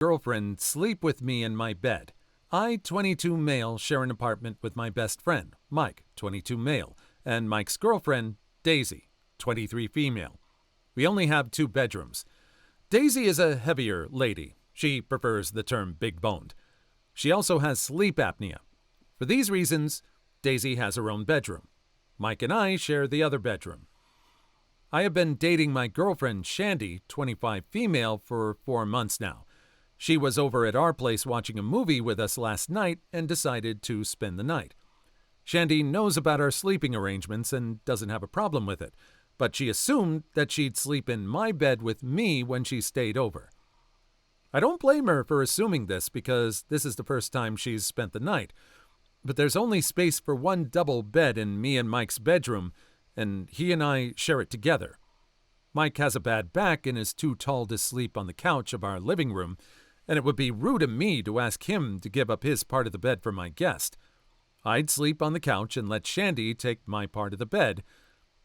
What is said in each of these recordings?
girlfriend sleep with me in my bed. I, 22 male, share an apartment with my best friend, Mike, 22 male, and Mike's girlfriend, Daisy, 23 female. We only have 2 bedrooms. Daisy is a heavier lady. She prefers the term big-boned. She also has sleep apnea. For these reasons, Daisy has her own bedroom. Mike and I share the other bedroom. I have been dating my girlfriend, Shandy, 25 female, for 4 months now. She was over at our place watching a movie with us last night and decided to spend the night. Shandy knows about our sleeping arrangements and doesn't have a problem with it, but she assumed that she'd sleep in my bed with me when she stayed over. I don't blame her for assuming this because this is the first time she's spent the night, but there's only space for 1 double bed in me and Mike's bedroom, and he and I share it together. Mike has a bad back and is too tall to sleep on the couch of our living room, and it would be rude of me to ask him to give up his part of the bed for my guest. I'd sleep on the couch and let Shandy take my part of the bed,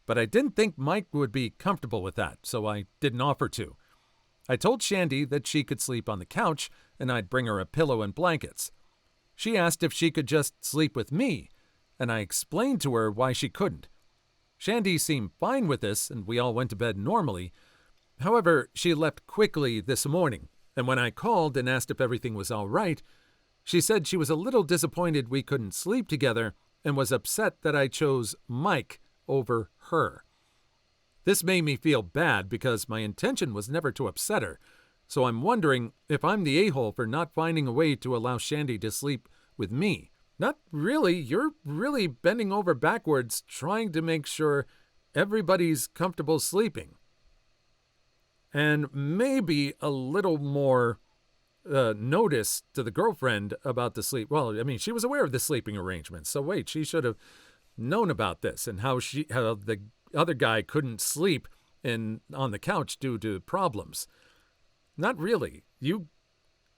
but I didn't think Mike would be comfortable with that, so I didn't offer to. I told Shandy that she could sleep on the couch and I'd bring her a pillow and blankets. She asked if she could just sleep with me, and I explained to her why she couldn't. Shandy seemed fine with this, and we all went to bed normally. However, she left quickly this morning, and when I called and asked if everything was all right, she said she was a little disappointed we couldn't sleep together and was upset that I chose Mike over her. This made me feel bad because my intention was never to upset her, so I'm wondering if I'm the a-hole for not finding a way to allow Shandy to sleep with me. Not really. You're really bending over backwards trying to make sure everybody's comfortable sleeping. And maybe a little more notice to the girlfriend about the sleep. Well, I mean, she was aware of the sleeping arrangements, so wait, she should have known about this and how the other guy couldn't sleep on the couch due to problems. Not really. You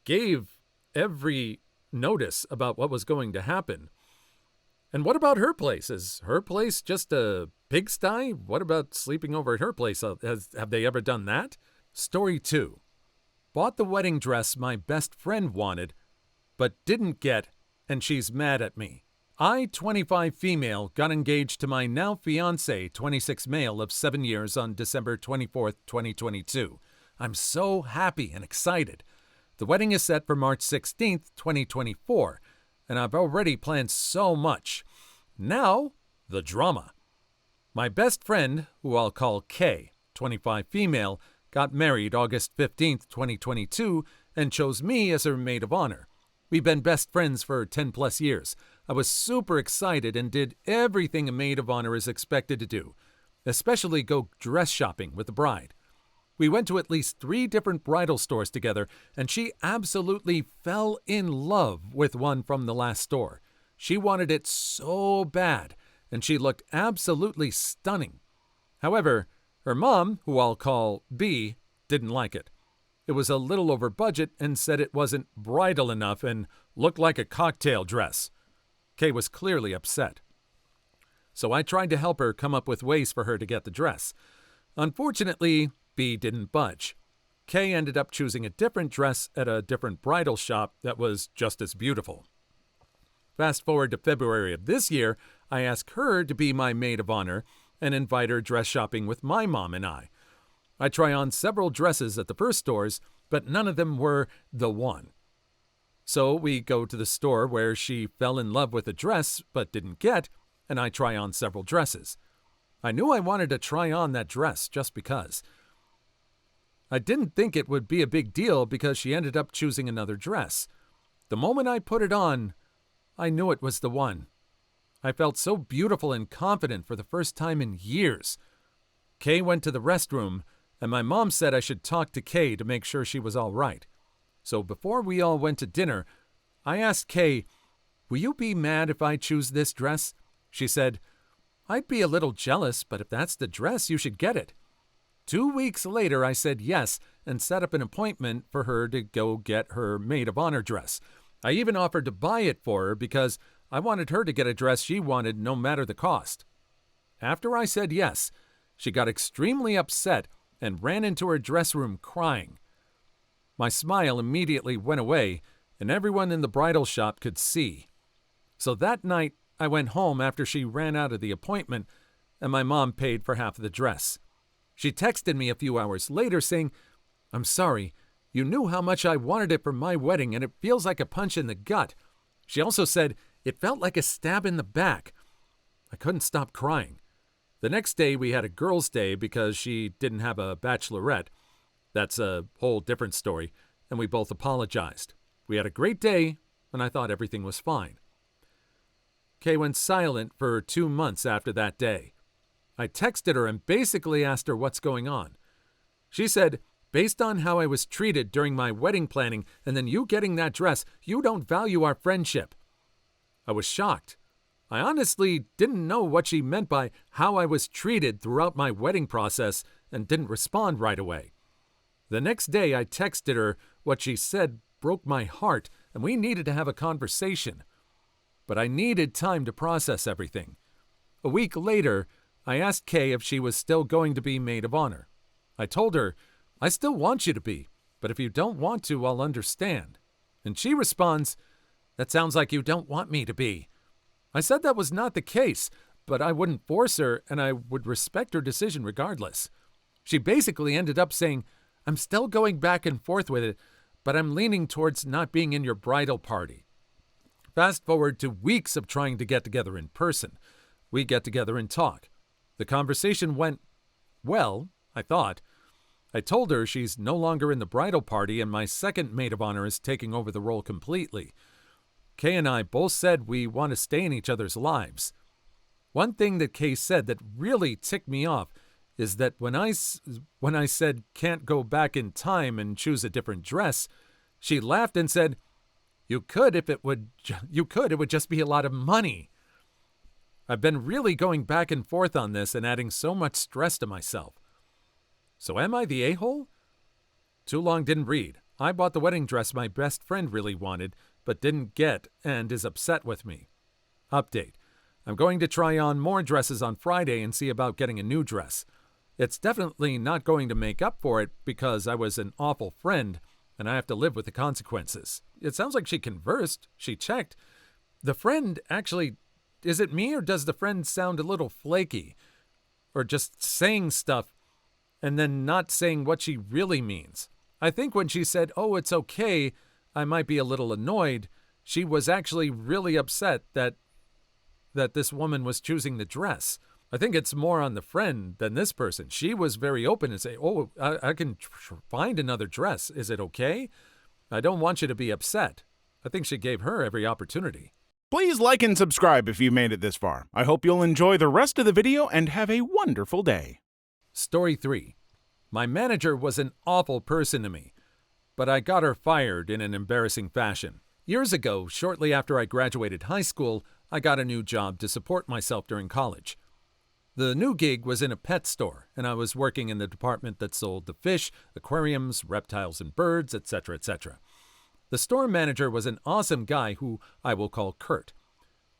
gave every notice about what was going to happen. And what about her place? Is her place just a pigsty? What about sleeping over at her place? Have they ever done that? Story 2. Bought the wedding dress my best friend wanted, but didn't get, and she's mad at me. I, 25 female, got engaged to my now fiancé, 26 male, of 7 years on December 24th, 2022. I'm so happy and excited. The wedding is set for March 16th, 2024, and I've already planned so much. Now, the drama. My best friend, who I'll call Kay, 25 female, got married August 15th, 2022, and chose me as her maid of honor. We've been best friends for 10 plus years. I was super excited and did everything a maid of honor is expected to do, especially go dress shopping with the bride. We went to at least 3 different bridal stores together, and she absolutely fell in love with one from the last store. She wanted it so bad, and she looked absolutely stunning. However, her mom, who I'll call B, didn't like it. It was a little over budget and said it wasn't bridal enough and looked like a cocktail dress. Kay was clearly upset. So I tried to help her come up with ways for her to get the dress. Unfortunately, B didn't budge. Kay ended up choosing a different dress at a different bridal shop that was just as beautiful. Fast forward to February of this year, I asked her to be my maid of honor and invite her dress shopping with my mom and I. I try on several dresses at the first stores, but none of them were the one. So we go to the store where she fell in love with a dress but didn't get, and I try on several dresses. I knew I wanted to try on that dress just because. I didn't think it would be a big deal because she ended up choosing another dress. The moment I put it on, I knew it was the one. I felt so beautiful and confident for the first time in years. Kay went to the restroom, and my mom said I should talk to Kay to make sure she was all right. So before we all went to dinner, I asked Kay, "Will you be mad if I choose this dress?" She said, "I'd be a little jealous, but if that's the dress, you should get it." 2 weeks later, I said yes and set up an appointment for her to go get her maid of honor dress. I even offered to buy it for her because I wanted her to get a dress she wanted no matter the cost. After I said yes, she got extremely upset and ran into her dress room crying. My smile immediately went away, and everyone in the bridal shop could see. So that night, I went home after she ran out of the appointment, and my mom paid for half of the dress. She texted me a few hours later saying, "I'm sorry. You knew how much I wanted it for my wedding, and it feels like a punch in the gut." She also said, "It felt like a stab in the back." I couldn't stop crying. The next day, we had a girls' day because she didn't have a bachelorette. That's a whole different story, and we both apologized. We had a great day, and I thought everything was fine. Kay went silent for 2 months after that day. I texted her and basically asked her what's going on. She said, "Based on how I was treated during my wedding planning and then you getting that dress, you don't value our friendship." I was shocked. I honestly didn't know what she meant by how I was treated throughout my wedding process and didn't respond right away. The next day I texted her. What she said broke my heart, and we needed to have a conversation. But I needed time to process everything. A week later, I asked Kay if she was still going to be maid of honor. I told her, "I still want you to be, but if you don't want to, I'll understand." And she responds, "That sounds like you don't want me to be." I said that was not the case, but I wouldn't force her and I would respect her decision regardless. She basically ended up saying, "I'm still going back and forth with it, but I'm leaning towards not being in your bridal party." Fast forward to weeks of trying to get together in person. We get together and talk. The conversation went well, I thought. I told her she's no longer in the bridal party and my second maid of honor is taking over the role completely. Kay and I both said we want to stay in each other's lives. One thing that Kay said that really ticked me off is that when I said can't go back in time and choose a different dress, she laughed and said, "You could if it would just be a lot of money." I've been really going back and forth on this and adding so much stress to myself. So am I the a-hole? Too long didn't read. I bought the wedding dress my best friend really wanted, but didn't get and is upset with me. Update. I'm going to try on more dresses on Friday and see about getting a new dress. It's definitely not going to make up for it because I was an awful friend and I have to live with the consequences. It sounds like she conversed. She checked. The friend actually... Is it me or does the friend sound a little flaky? Or just saying stuff and then not saying what she really means? I think when she said, "Oh, it's okay, I might be a little annoyed," she was actually really upset that this woman was choosing the dress. I think it's more on the friend than this person. She was very open and say, "Oh, I can find another dress. Is it okay? I don't want you to be upset." I think she gave her every opportunity. Please like and subscribe if you made it this far. I hope you'll enjoy the rest of the video and have a wonderful day. Story 3. My manager was an awful person to me, but I got her fired in an embarrassing fashion. Years ago, shortly after I graduated high school, I got a new job to support myself during college. The new gig was in a pet store, and I was working in the department that sold the fish, aquariums, reptiles, and birds, etc., etc. The store manager was an awesome guy who I will call Kurt.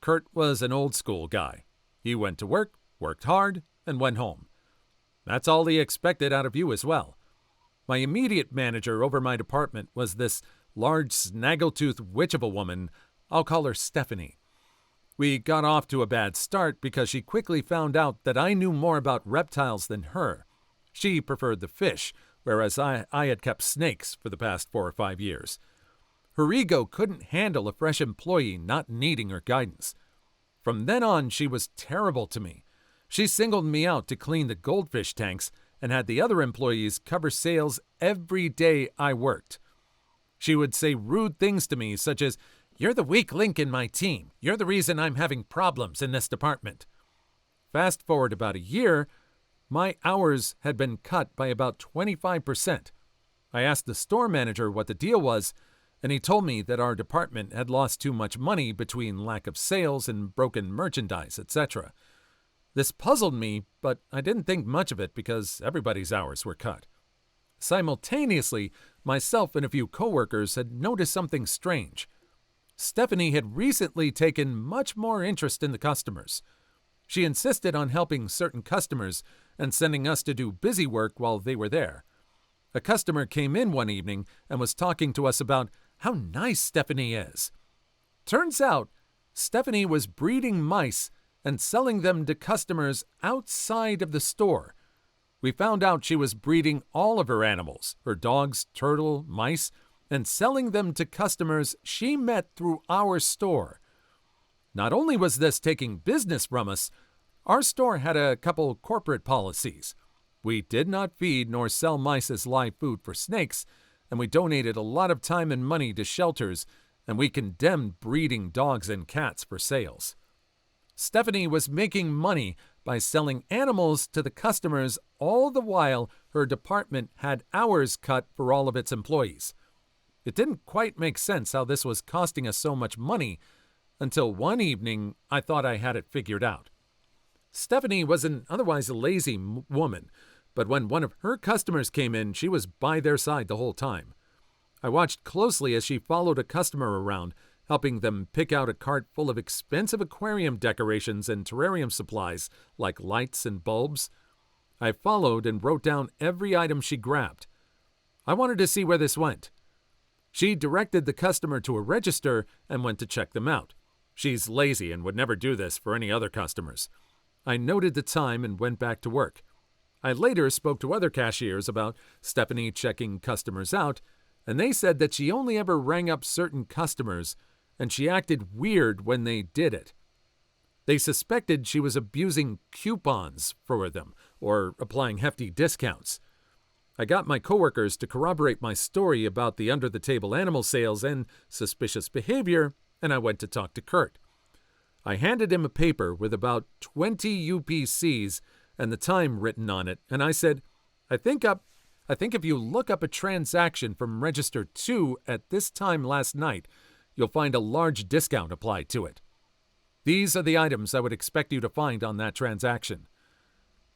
Kurt was an old-school guy. He went to work, worked hard, and went home. That's all he expected out of you as well. My immediate manager over my department was this large, snaggletooth witch of a woman. I'll call her Stephanie. We got off to a bad start because she quickly found out that I knew more about reptiles than her. She preferred the fish, whereas I had kept snakes for the past 4 or 5 years. Her ego couldn't handle a fresh employee not needing her guidance. From then on, she was terrible to me. She singled me out to clean the goldfish tanks and had the other employees cover sales every day I worked. She would say rude things to me, such as, "You're the weak link in my team. You're the reason I'm having problems in this department." Fast forward about a year, my hours had been cut by about 25%. I asked the store manager what the deal was, and he told me that our department had lost too much money between lack of sales and broken merchandise, etc. This puzzled me, but I didn't think much of it because everybody's hours were cut. Simultaneously, myself and a few coworkers had noticed something strange. Stephanie had recently taken much more interest in the customers. She insisted on helping certain customers and sending us to do busy work while they were there. A customer came in one evening and was talking to us about how nice Stephanie is. Turns out, Stephanie was breeding mice and selling them to customers outside of the store. We found out she was breeding all of her animals, her dogs, turtle, mice, and selling them to customers she met through our store. Not only was this taking business from us, our store had a couple corporate policies. We did not feed nor sell mice as live food for snakes, and we donated a lot of time and money to shelters, and we condemned breeding dogs and cats for sales. Stephanie was making money by selling animals to the customers, all the while her department had hours cut for all of its employees. It didn't quite make sense how this was costing us so much money until one evening I thought I had it figured out. Stephanie was an otherwise lazy woman, but when one of her customers came in, she was by their side the whole time. I watched closely as she followed a customer around, helping them pick out a cart full of expensive aquarium decorations and terrarium supplies like lights and bulbs. I followed and wrote down every item she grabbed. I wanted to see where this went. She directed the customer to a register and went to check them out. She's lazy and would never do this for any other customers. I noted the time and went back to work. I later spoke to other cashiers about Stephanie checking customers out, and they said that she only ever rang up certain customers, and she acted weird when they did it. They suspected she was abusing coupons for them or applying hefty discounts. I got my coworkers to corroborate my story about the under-the-table animal sales and suspicious behavior, and I went to talk to Kurt. I handed him a paper with about 20 UPCs and the time written on it, and I said, I think if you look up a transaction from Register 2 at this time last night, you'll find a large discount applied to it. These are the items I would expect you to find on that transaction.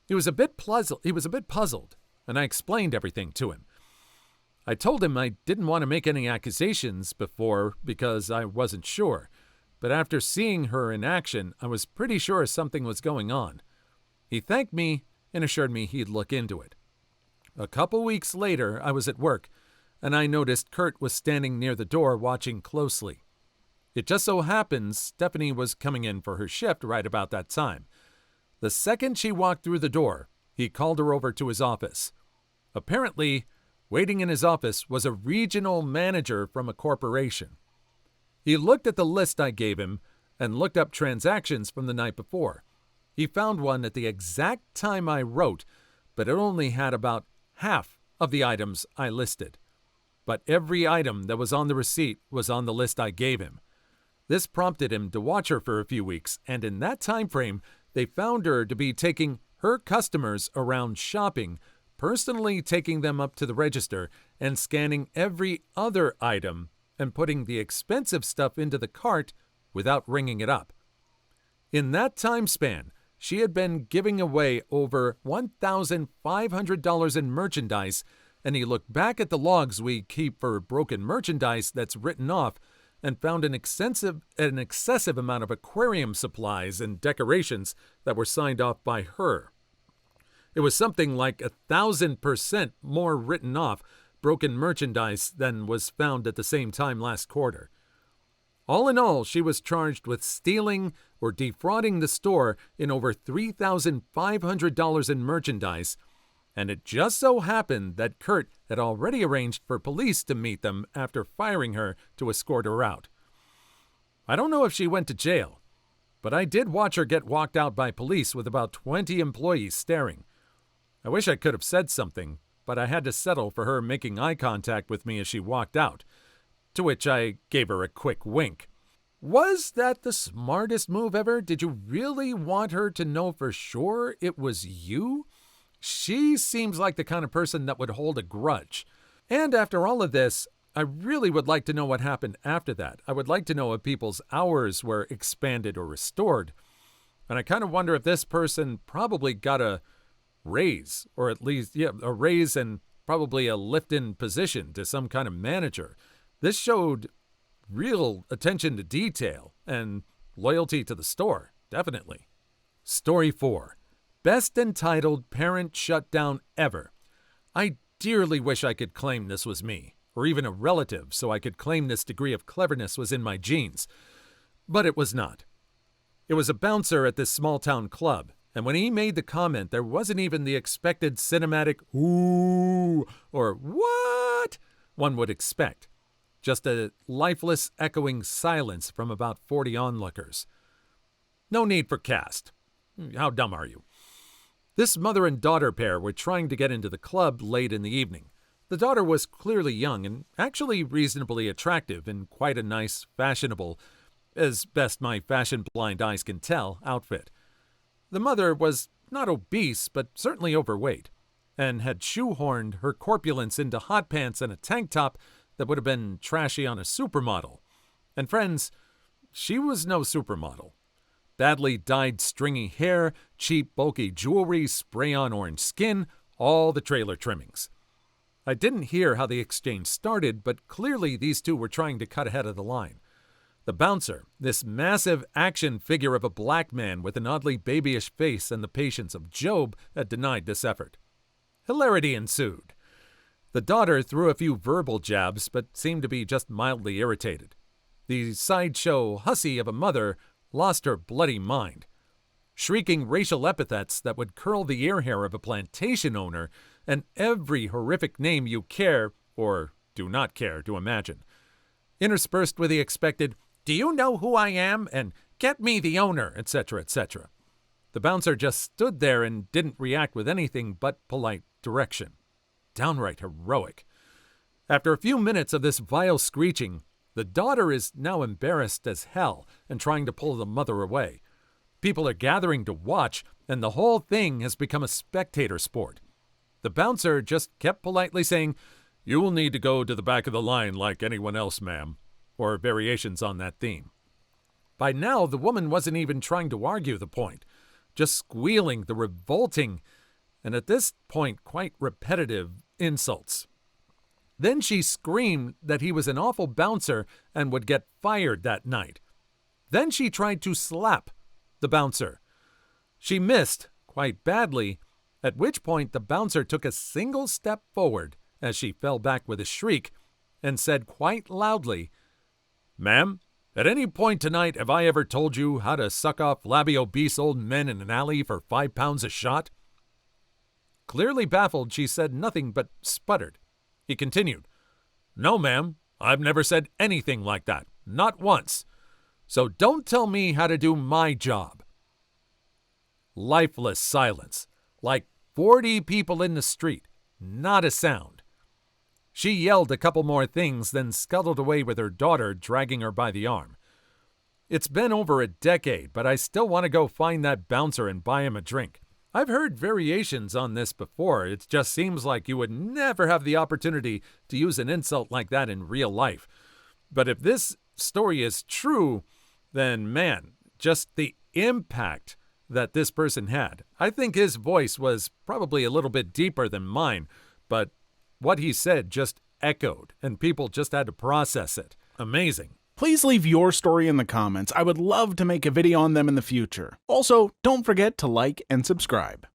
He was a bit puzzled, and I explained everything to him. I told him I didn't want to make any accusations before because I wasn't sure, but after seeing her in action, I was pretty sure something was going on. He thanked me and assured me he'd look into it. A couple weeks later, I was at work, and I noticed Kurt was standing near the door watching closely. It just so happens Stephanie was coming in for her shift right about that time. The second she walked through the door, he called her over to his office. Apparently, waiting in his office was a regional manager from a corporation. He looked at the list I gave him and looked up transactions from the night before. He found one at the exact time I wrote, but it only had about half of the items I listed. But every item that was on the receipt was on the list I gave him. This prompted him to watch her for a few weeks, and in that time frame, they found her to be taking her customers around shopping, personally taking them up to the register and scanning every other item and putting the expensive stuff into the cart without ringing it up. In that time span, she had been giving away over $1,500 in merchandise, and he looked back at the logs we keep for broken merchandise that's written off and found an excessive amount of aquarium supplies and decorations that were signed off by her. It was something like 1,000% more written off broken merchandise than was found at the same time last quarter. All in all, she was charged with stealing or defrauding the store in over $3,500 in merchandise, and it just so happened that Kurt had already arranged for police to meet them after firing her to escort her out. I don't know if she went to jail, but I did watch her get walked out by police with about 20 employees staring. I wish I could have said something, but I had to settle for her making eye contact with me as she walked out, to which I gave her a quick wink. Was that the smartest move ever? Did you really want her to know for sure it was you? She seems like the kind of person that would hold a grudge. And after all of this, I really would like to know what happened after that. I would like to know if people's hours were expanded or restored. And I kind of wonder if this person probably got a raise, or at least, a raise and probably a lift-in position to some kind of manager. This showed real attention to detail and loyalty to the store, definitely. Story 4. Best entitled parent shutdown ever. I dearly wish I could claim this was me, or even a relative, so I could claim this degree of cleverness was in my genes. But it was not. It was a bouncer at this small-town club, and when he made the comment, there wasn't even the expected cinematic "ooh" or "what" one would expect. Just a lifeless, echoing silence from about 40 onlookers. No need for cast. How dumb are you? This mother and daughter pair were trying to get into the club late in the evening. The daughter was clearly young and actually reasonably attractive in quite a nice, fashionable, as best my fashion-blind eyes can tell, outfit. The mother was not obese, but certainly overweight, and had shoehorned her corpulence into hot pants and a tank top that would have been trashy on a supermodel. And friends, she was no supermodel. Badly dyed stringy hair, cheap bulky jewelry, spray-on orange skin, all the trailer trimmings. I didn't hear how the exchange started, but clearly these two were trying to cut ahead of the line. The bouncer, this massive action figure of a black man with an oddly babyish face and the patience of Job, had denied this effort. Hilarity ensued. The daughter threw a few verbal jabs, but seemed to be just mildly irritated. The sideshow hussy of a mother lost her bloody mind, shrieking racial epithets that would curl the ear hair of a plantation owner, and every horrific name you care, or do not care, to imagine, interspersed with the expected, "Do you know who I am?" and "Get me the owner," etc., etc. The bouncer just stood there and didn't react with anything but polite direction. Downright heroic. After a few minutes of this vile screeching, the daughter is now embarrassed as hell and trying to pull the mother away. People are gathering to watch, and the whole thing has become a spectator sport. The bouncer just kept politely saying, "You will need to go to the back of the line like anyone else, ma'am," or variations on that theme. By now, the woman wasn't even trying to argue the point, just squealing the revolting, and at this point quite repetitive, insults. Then she screamed that he was an awful bouncer and would get fired that night. Then she tried to slap the bouncer. She missed, quite badly, at which point the bouncer took a single step forward as she fell back with a shriek and said quite loudly, "Ma'am, at any point tonight have I ever told you how to suck off flabby obese old men in an alley for 5 pounds a shot?" Clearly baffled, she said nothing but sputtered. He continued, "No, ma'am, I've never said anything like that, not once. So don't tell me how to do my job." Lifeless silence, like 40 people in the street, not a sound. She yelled a couple more things, then scuttled away with her daughter, dragging her by the arm. It's been over a decade, but I still want to go find that bouncer and buy him a drink. I've heard variations on this before. It just seems like you would never have the opportunity to use an insult like that in real life. But if this story is true, then man, just the impact that this person had. I think his voice was probably a little bit deeper than mine, but what he said just echoed, and people just had to process it. Amazing. Please leave your story in the comments. I would love to make a video on them in the future. Also, don't forget to like and subscribe.